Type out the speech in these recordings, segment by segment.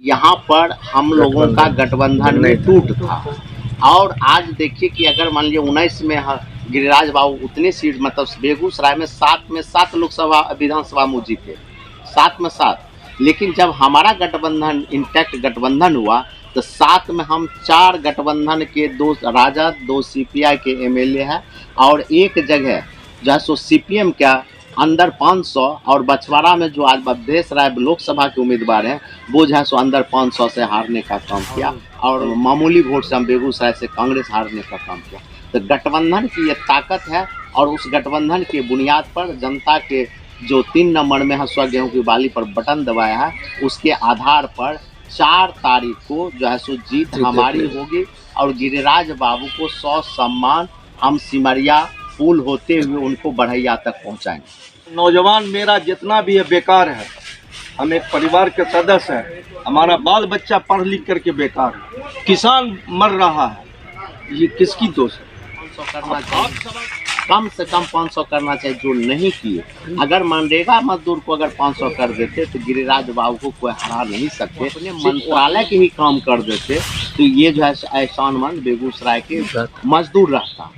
यहाँ पर हम लोगों का गठबंधन में टूट था। और आज देखिए कि अगर मान लीजिए 19 में गिरिराज बाबू उतने सीट मतलब बेगूसराय में 7 लोकसभा विधानसभा में जीते, 7 में 7। लेकिन जब हमारा गठबंधन इंटैक्ट गठबंधन हुआ तो 7 में हम 4 गठबंधन के 2 राजद 2 सीपीआई के एमएलए हैं और एक जगह जो है सो सीपीएम का अंदर 500 और बछवाड़ा में जो आज अवधेश राय लोकसभा के उम्मीदवार हैं वो जो है सो अंदर 500 से हारने का काम किया और मामूली वोट से हम बेगूसराय से कांग्रेस हारने का काम किया। तो गठबंधन की ये ताकत है और उस गठबंधन के बुनियाद पर जनता के जो 3 नंबर में है स्व गेहूं की बाली पर बटन दबाया है उसके आधार पर 4 तारीख को जो है सो जीत हमारी होगी और गिरिराज बाबू को 100 सम्मान हम सिमरिया पुल होते हुए उनको बढ़ैया तक पहुंचाएंगे। नौजवान मेरा जितना भी है बेकार है, हम एक परिवार के सदस्य हैं, हमारा बाल बच्चा पढ़ लिख करके बेकार है, किसान मर रहा है, ये किसकी दोष है? 500 करना चाहिए, कम से कम 500 करना चाहिए जो नहीं किए। अगर मनरेगा मजदूर को अगर 500 कर देते तो गिरिराज बाबू को कोई हरा नहीं सकते, अपने मंत्रालय के ही काम कर देते तो ये जो है एहसानमंद बेगूसराय के मजदूर रहता।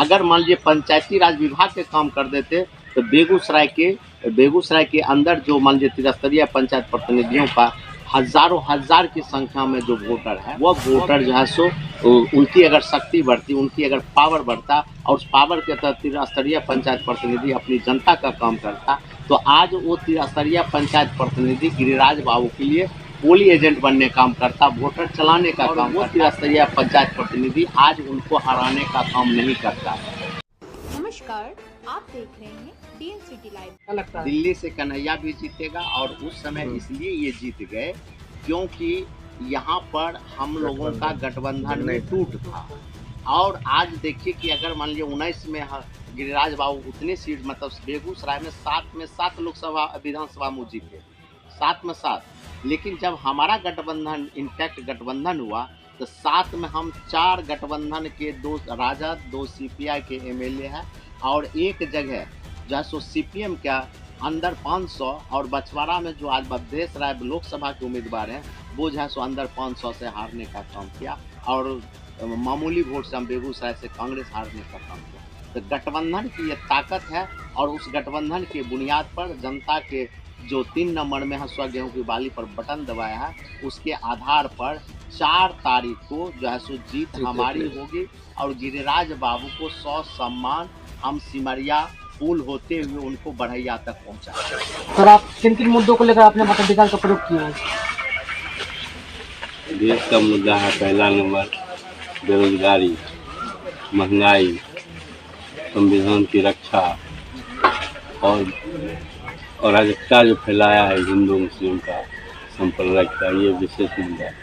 अगर मान लीजिए पंचायती राज विभाग के काम कर देते तो बेगूसराय के अंदर जो मान लीजिए त्रिस्तरीय पंचायत प्रतिनिधियों का हजारों हजार की संख्या में जो वोटर है वो वोटर जो है सो उनकी अगर शक्ति बढ़ती, उनकी अगर पावर बढ़ता और उस पावर के तहत त्रिस्तरीय पंचायत प्रतिनिधि अपनी जनता का काम करता तो आज वो त्रिस्तरीय पंचायत प्रतिनिधि गिरिराज बाबू के लिए पोलिंग एजेंट बनने काम करता, वोटर चलाने का काम करता। त्रिस्तरीय पंचायत प्रतिनिधि आज उनको हराने का काम नहीं करता। नमस्कार, आप देख रहे हैं डीएन सिटी लाइव। दिल्ली से कन्हैया भी जीतेगा और उस समय इसलिए ये जीत गए क्योंकि यहाँ पर हम लोगों का गठबंधन में टूट था। और आज देखिए कि अगर मान लीजिए 19 में गिरिराज बाबू उतने सीट मतलब बेगूसराय में 7 लोकसभा विधानसभा में जीते, 7 में 7। लेकिन जब हमारा गठबंधन इंटैक्ट गठबंधन हुआ तो 7 में हम 4 गठबंधन के 2 राजद 2 सीपीआई के एमएलए हैं और एक जगह जो है सो सीपीएम का अंदर 500 और बछवाड़ा में जो आज अवधेश राय लोकसभा के उम्मीदवार हैं वो जो है सो अंदर 500 से हारने का काम किया और मामूली वोट से हम बेगूसराय से कांग्रेस हारने का काम किया। तो गठबंधन की ये ताकत है और उस गठबंधन के बुनियाद पर जनता के जो 3 नंबर में है स्व गेहूं की बाली पर बटन दबाया है उसके आधार पर 4 तारीख को जो है सो जीत हमारी होगी और गिरिराज बाबू को 100 सम्मान हम सिमरिया पुल होते हुए उनको बढ़ैया तक पहुंचाएंगे। सर, आप किन मुद्दों को लेकर आपने मताधिकार का प्रयोग किया है? देश का मुद्दा है पहला नंबर बेरोजगारी, महंगाई, संविधान की रक्षा और अराजकता जो फैलाया है हिंदू मुस्लिम का संप्रदायिकता, ये विशेष मुद्दा है।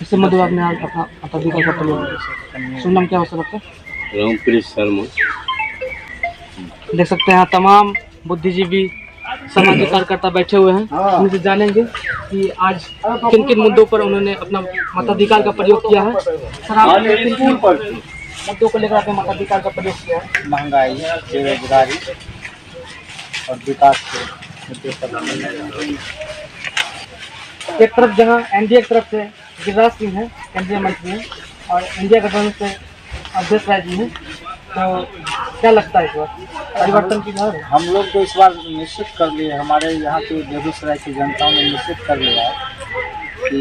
इससे मतलब आपने अपना मताधिकार का प्रयोग। सुन नाम क्या हो सकता है? रामप्रीत शर्मा। देख सकते हैं तमाम बुद्धिजीवी सामाजिक कार्यकर्ता बैठे हुए हैं। उनसे जानेंगे कि आज किन किन मुद्दों पर उन्होंने अपना मताधिकार का प्रयोग किया है। सर, आप किन किन मुद्दों को लेकर आपने मताधिकार का प्रयोग किया है? महंगाई, बेरोजगारी और विकास के मुद्दे पर। एक तरफ जहां एनडीए की तरफ से गिरिराज सिंह है, केंद्रीय मंत्री हैं, और इंडिया गठबंधन से अवधेश राय जी हैं, तो क्या लगता है इस बार परिवर्तन की बात? हम लोग तो इस बार निश्चित कर लिए, हमारे यहाँ के बेगूसराय की जनता ने निश्चित कर लिया है कि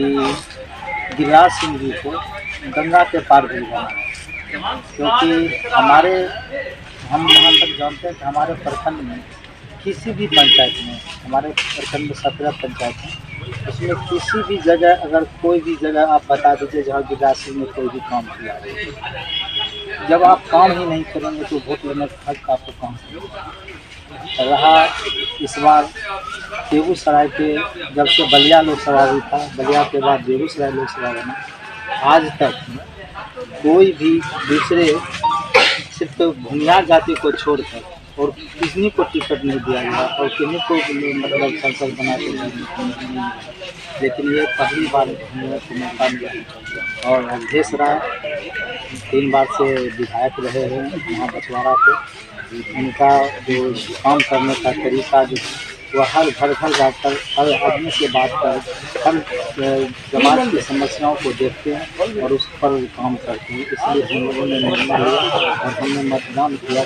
गिरिराज सिंह जी को गंगा के पार भिजवाना है। क्योंकि हम यहाँ तक जानते हैं कि हमारे प्रखंड में किसी भी पंचायत में, हमारे प्रखंड में 17 पंचायत हैं, उसमें किसी भी जगह अगर कोई भी जगह आप बता दीजिए जहाँ गिरिराज सिंह ने कोई भी काम किया है। जब आप काम ही नहीं करेंगे तो वोट लेने का हक आपको कहाँ से रहा। इस बार बेगूसराय के जब से बलिया लोकसभा भी था, बलिया के बाद बेगूसराय लोकसभा बना, आज तक कोई भी दूसरे सिर्फ भूमिया जाति को छोड़कर और किसी को टिकट नहीं दिया गया और किन्हीं को मतलब सांसद बना के, लेकिन ये पहली बार हमने को मौका मिला। और अवधेश राय 3 बार से विधायक रहे हैं यहाँ बछवाड़ा के, उनका जो काम करने का तरीका जो वो हर घर घर जाकर हर आदमी से बात कर हर समाज की समस्याओं को देखते हैं और उस पर काम करते हैं। इसलिए हम लोगों ने निर्णय लिया और हमने मतदान किया।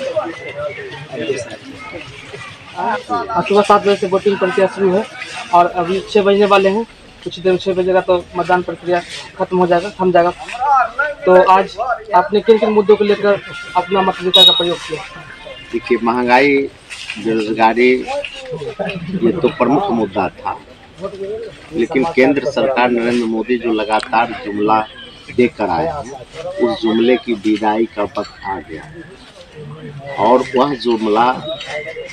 सुबह 7 बजे से वोटिंग प्रक्रिया शुरू है और अभी 6 बजने वाले हैं। कुछ देर में 6 बजेगा तो मतदान प्रक्रिया खत्म हो जाएगा, थम जाएगा। तो आज आपने किन किन मुद्दों को लेकर अपना मताधिकार का प्रयोग किया? देखिए, महंगाई, बेरोजगारी ये तो प्रमुख मुद्दा था, लेकिन केंद्र सरकार नरेंद्र मोदी जो लगातार जुमला देकर आए हैं, उस जुमले की विदाई का वक्त आ गया और वह जुमला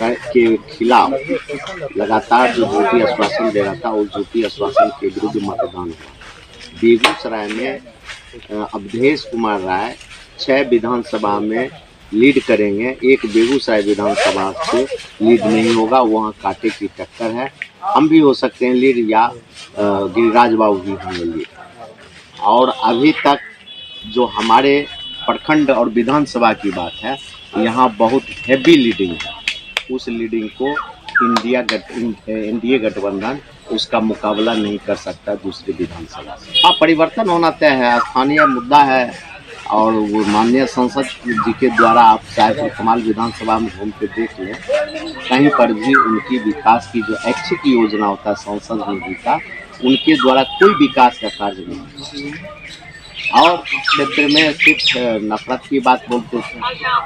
के खिलाफ लगातार जो झूठी आश्वासन दे रहा था, उस झूठी आश्वासन के विरुद्ध मतदान हुआ। बेगूसराय में अवधेश कुमार राय 6 विधानसभा में लीड करेंगे, एक बेगूसराय विधानसभा से लीड नहीं होगा, वहाँ कांटे की टक्कर है। हम भी हो सकते हैं लीड या गिरिराज बाबू भी होंगे लीड। और अभी तक जो हमारे प्रखंड और विधानसभा की बात है, यहाँ बहुत हैवी लीडिंग है। उस लीडिंग को एनडीए गठबंधन उसका मुकाबला नहीं कर सकता दूसरी विधानसभा से। हाँ, परिवर्तन होना तय है, स्थानीय मुद्दा है और वो माननीय संसद जी के द्वारा आप चाहे कमाल विधानसभा में घूम के देख लें, कहीं पर भी उनकी विकास की जो ऐच्छिक योजना होता है संसद निधि का, उनके द्वारा कोई विकास का कार्य नहीं है। और क्षेत्र में सिर्फ नफरत की बात बोलते थे,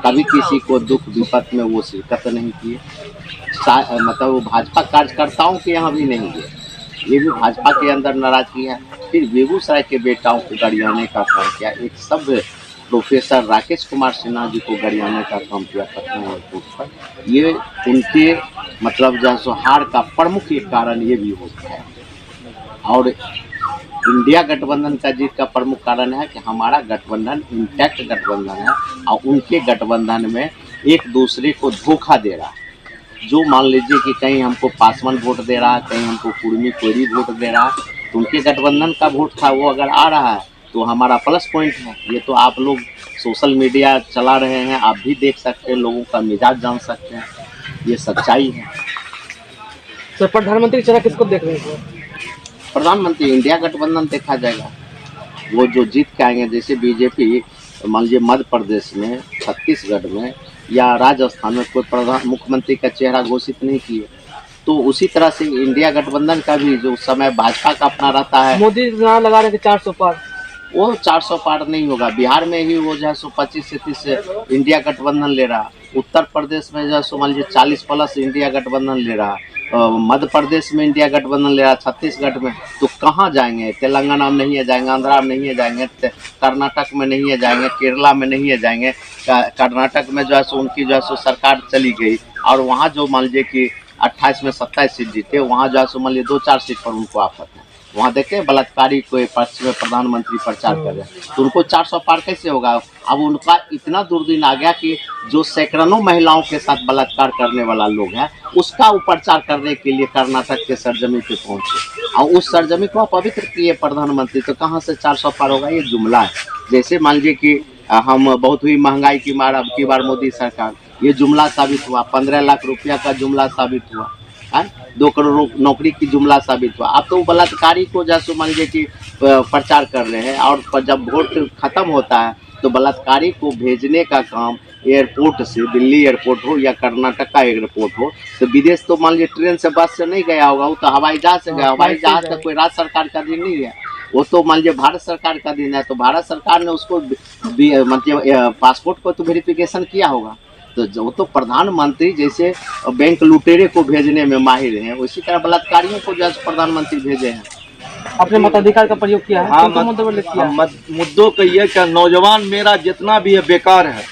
कभी किसी को दुख विपत में वो शिरकत नहीं किए। मतलब वो भाजपा कार्यकर्ताओं के यहाँ भी नहीं गए, ये भी भाजपा के अंदर नाराजगी है। फिर बेगूसराय के बेटाओं को गरियाने का काम किया। एक सब प्रोफेसर राकेश कुमार सिन्हा जी को गरियाने का काम किया पटना एयरपोर्ट पर। ये उनके मतलब जो सो हार का प्रमुख एक कारण ये भी होता है। और इंडिया गठबंधन का जीत का प्रमुख कारण है कि हमारा गठबंधन इंटैक्ट गठबंधन है और उनके गठबंधन में एक दूसरे को धोखा दे रहा है। जो मान लीजिए कि कहीं हमको पासवान वोट दे रहा है, कहीं हमको कुर्मी कोयरी वोट दे रहा है, तो उनके गठबंधन का वोट था वो अगर आ रहा है तो हमारा प्लस पॉइंट है। ये तो आप लोग सोशल मीडिया चला रहे हैं, आप भी देख सकते हैं, लोगों का मिजाज जान सकते हैं, ये सच्चाई है। सर, प्रधानमंत्री चेहरा किसको देख रहे हैं? प्रधानमंत्री इंडिया गठबंधन देखा जाएगा। वो जो जीत के आएंगे, जैसे बीजेपी मान लीजिए मध्य प्रदेश में, छत्तीसगढ़ में या राजस्थान में कोई मुख्यमंत्री का चेहरा घोषित नहीं किए, तो उसी तरह से इंडिया गठबंधन का भी जो समय भाजपा का अपना रहता है। मोदी लगा रहे थे 400 पार, वो 400 पार नहीं होगा। बिहार में ही वो जो है 25 से 30 इंडिया गठबंधन ले रहा, उत्तर प्रदेश में जो है मान लीजिए 40 प्लस इंडिया गठबंधन ले रहा, मध्य प्रदेश में इंडिया गठबंधन ले रहा, छत्तीसगढ़ में। तो कहाँ जाएंगे? तेलंगाना में नहीं है जाएंगे, आंध्रा में नहीं है जाएंगे, कर्नाटक में नहीं है जाएंगे, केरला में नहीं है जाएंगे। कर्नाटक में जो है सो उनकी जो है सो सरकार चली गई और वहाँ जो मान लीजिए कि 28 में 27 सीट जीते, वहाँ जो है सो मान लीजिए 2-4 सीट पर उनको आफत है। वहाँ देखते हैं बलात्कारी को पक्ष में प्रधानमंत्री प्रचार कर रहे हैं, तो उनको 400 पार कैसे होगा? अब उनका इतना दुर्दिन आ गया कि जो सैकड़ों महिलाओं के साथ बलात्कार करने वाला लोग है, उसका वो प्रचार करने के लिए कर्नाटक के सरजमी पे पहुंचे और उस सरजमी को पवित्र किए प्रधानमंत्री। तो कहाँ से 400 पार होगा? ये जुमला है। जैसे मान लीजिए कि हम बहुत हुई महंगाई की मार, अब की बार मोदी सरकार, ये जुमला साबित हुआ। 15 लाख रुपया का जुमला साबित हुआ, 2 करोड़ नौकरी की जुमला साबित हुआ। अब तो बलात्कारी को जैसे मान लीजिए कि प्रचार कर रहे हैं और जब वोट खत्म होता है तो बलात्कारी को भेजने का काम एयरपोर्ट से, दिल्ली एयरपोर्ट हो या कर्नाटक का एयरपोर्ट हो, तो विदेश तो मान लीजिए ट्रेन से बस से नहीं गया होगा, वो तो हवाई जहाज से गया। हवाई जहाज का कोई राज्य सरकार का दिन नहीं है, वो तो मान लीजिए भारत सरकार का दिन है। तो भारत सरकार ने उसको मतलब पासपोर्ट को तो वेरिफिकेशन किया होगा। तो वो तो प्रधानमंत्री जैसे बैंक लुटेरे को भेजने में माहिर हैं, उसी तरह बलात्कारियों को जो प्रधानमंत्री भेजे हैं। अपने मताधिकार का प्रयोग किया है। हाँ, मुद्दों का ये क्या, नौजवान मेरा जितना भी है बेकार है।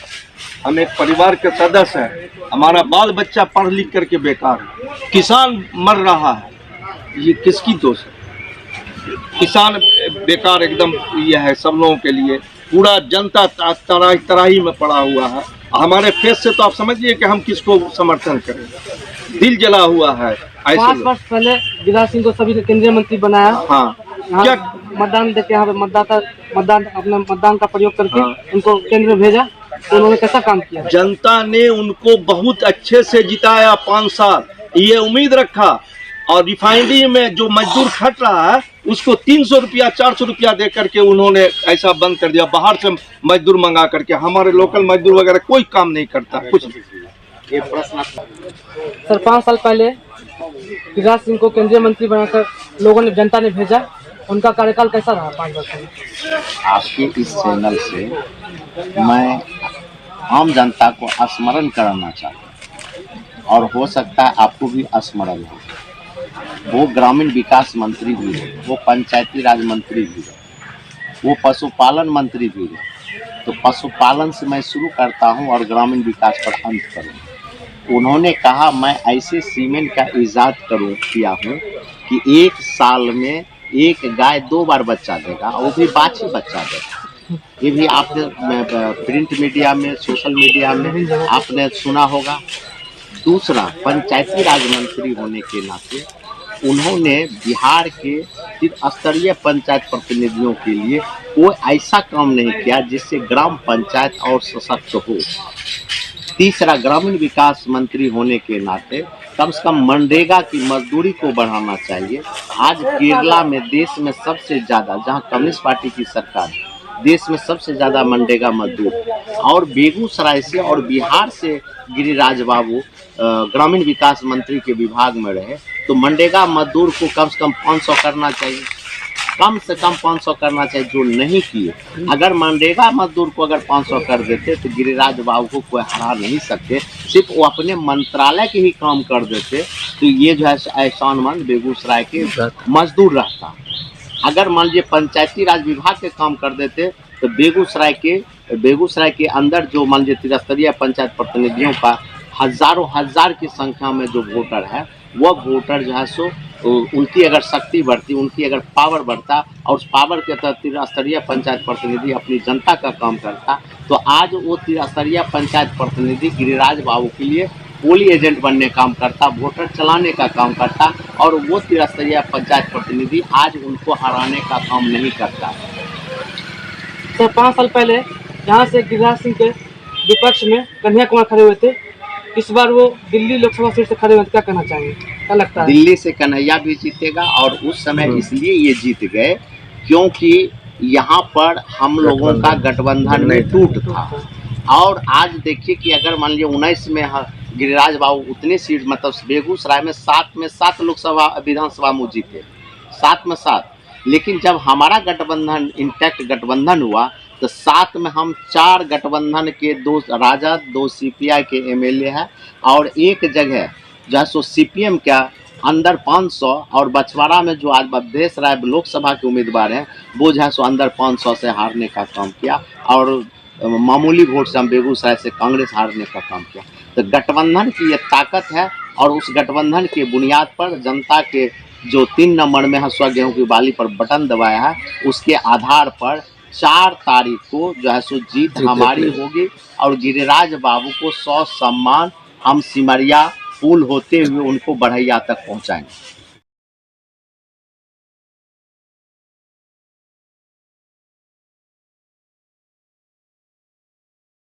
हम एक परिवार के सदस्य हैं, हमारा बाल बच्चा पढ़ लिख करके बेकार है। किसान मर रहा है, ये किसकी दोष है? किसान बेकार एकदम ये है सब लोगों के लिए। पूरा जनता तराही में पड़ा हुआ है। हमारे फेस से तो आप समझिए कि हम किसको समर्थन करें। दिल जला हुआ है। 5 वर्ष पहले गिरिराज सिंह को सभी केंद्रीय मंत्री बनाया। हाँ, क्या मतदान देके यहाँ पे अपने मतदान का प्रयोग करके उनको केंद्र में भेजा, तो उन्होंने कैसा काम किया? जनता ने उनको बहुत अच्छे से जिताया 5 साल। ये उम्मीद रखा, और रिफाइनरी में जो मजदूर खट रहा है उसको 300 रुपया 400 रुपया दे करके उन्होंने ऐसा बंद कर दिया। बाहर से मजदूर मंगा करके, हमारे लोकल मजदूर वगैरह कोई काम नहीं करता कुछ। ये प्रश्न सर 5 साल पहले गिरिराज सिंह को केंद्रीय मंत्री बनाकर लोगों ने, जनता ने भेजा, उनका कार्यकाल कैसा रहा 5 वर्ष में? आपके इस चैनल से मैं आम जनता को स्मरण कराना चाहता हूँ, और हो सकता है आपको भी स्मरण हो। वो ग्रामीण विकास मंत्री भी है, वो पंचायती राज मंत्री भी है, वो पशुपालन मंत्री भी है। तो पशुपालन से मैं शुरू करता हूं और ग्रामीण विकास पर अंत करूं। उन्होंने कहा मैं ऐसे सीमेंट का इजाद किया हूं कि 1 साल में एक गाय 2 बार बच्चा देगा, और वो भी बाछी बच्चा देगा। ये भी आपने प्रिंट मीडिया में, सोशल मीडिया में आपने सुना होगा। दूसरा, पंचायती राज मंत्री होने के नाते उन्होंने बिहार के स्तरीय पंचायत प्रतिनिधियों के लिए कोई ऐसा काम नहीं किया जिससे ग्राम पंचायत और सशक्त हो। तीसरा, ग्रामीण विकास मंत्री होने के नाते कम से कम मनरेगा की मजदूरी को बढ़ाना चाहिए। आज केरला में देश में सबसे ज़्यादा, जहां कम्युनिस्ट पार्टी की सरकार है, देश में सबसे ज़्यादा मनरेगा मजदूर, और बेगूसराय से और बिहार से गिरिराज बाबू ग्रामीण विकास मंत्री के विभाग में रहे। तो मनरेगा मजदूर को कम से कम 500 करना चाहिए, कम से कम 500 करना चाहिए, जो नहीं किए। अगर मनरेगा मजदूर को अगर 500 कर देते तो गिरिराज बाबू को कोई हरा नहीं सकते, सिर्फ वो अपने मंत्रालय के ही काम कर देते तो ये जो है एहसानमंद बेगूसराय के मजदूर रहता। अगर मान लीजिए पंचायती राज विभाग के काम कर देते तो बेगूसराय के अंदर जो मान लीजिए त्रिस्तरीय पंचायत प्रतिनिधियों का हजारों हजार की संख्या में जो वोटर है, वह वोटर जो है सो उनकी अगर शक्ति बढ़ती, उनकी अगर पावर बढ़ता, और उस पावर के तहत त्रिस्तरीय पंचायत प्रतिनिधि अपनी जनता का काम करता, तो आज वो त्रिस्तरीय पंचायत प्रतिनिधि गिरिराज बाबू के लिए पोली एजेंट बनने काम करता, वोटर चलाने का काम करता, और वो त्रिस्तरीय पंचायत प्रतिनिधि आज उनको हराने का काम नहीं करता। सर 5 साल पहले यहाँ से गिरिराज सिंह के विपक्ष में कन्हैया कुमार खड़े हुए थे, इस बार वो दिल्ली लोकसभा सीट से खड़े हुए, क्या कहना चाहेंगे, क्या लगता है? दिल्ली से कन्हैया भी जीतेगा, और उस समय इसलिए ये जीत गए क्योंकि यहाँ पर हम लोगों का गठबंधन में टूट था। और आज देखिए कि अगर मान लीजिए 19 में गिरिराज बाबू उतने सीट, मतलब बेगूसराय में 7 लोकसभा विधानसभा में जीते, 7 में 7, लेकिन जब हमारा गठबंधन इंटैक्ट गठबंधन हुआ तो 7 में हम 4 गठबंधन के 2 राजद, 2 सीपीआई के एमएलए हैं, और एक जगह जो है सो सीपीएम का अंदर 500, और बछवाड़ा में जो आज अवधेश राय लोकसभा के उम्मीदवार हैं वो जो है सो अंदर 500 से हारने का काम किया, और मामूली वोट से हम बेगूसराय से कांग्रेस हारने का काम किया। तो गठबंधन की ये ताकत है, और उस गठबंधन के बुनियाद पर जनता के जो 3 नंबर में है स्व गेहूं की बाली पर बटन दबाया है, उसके आधार पर 4 तारीख को जो है सो जीत हमारी होगी, और गिरिराज बाबू को 100 सम्मान हम सिमरिया पुल होते हुए उनको बढ़ैया तक पहुंचाएंगे।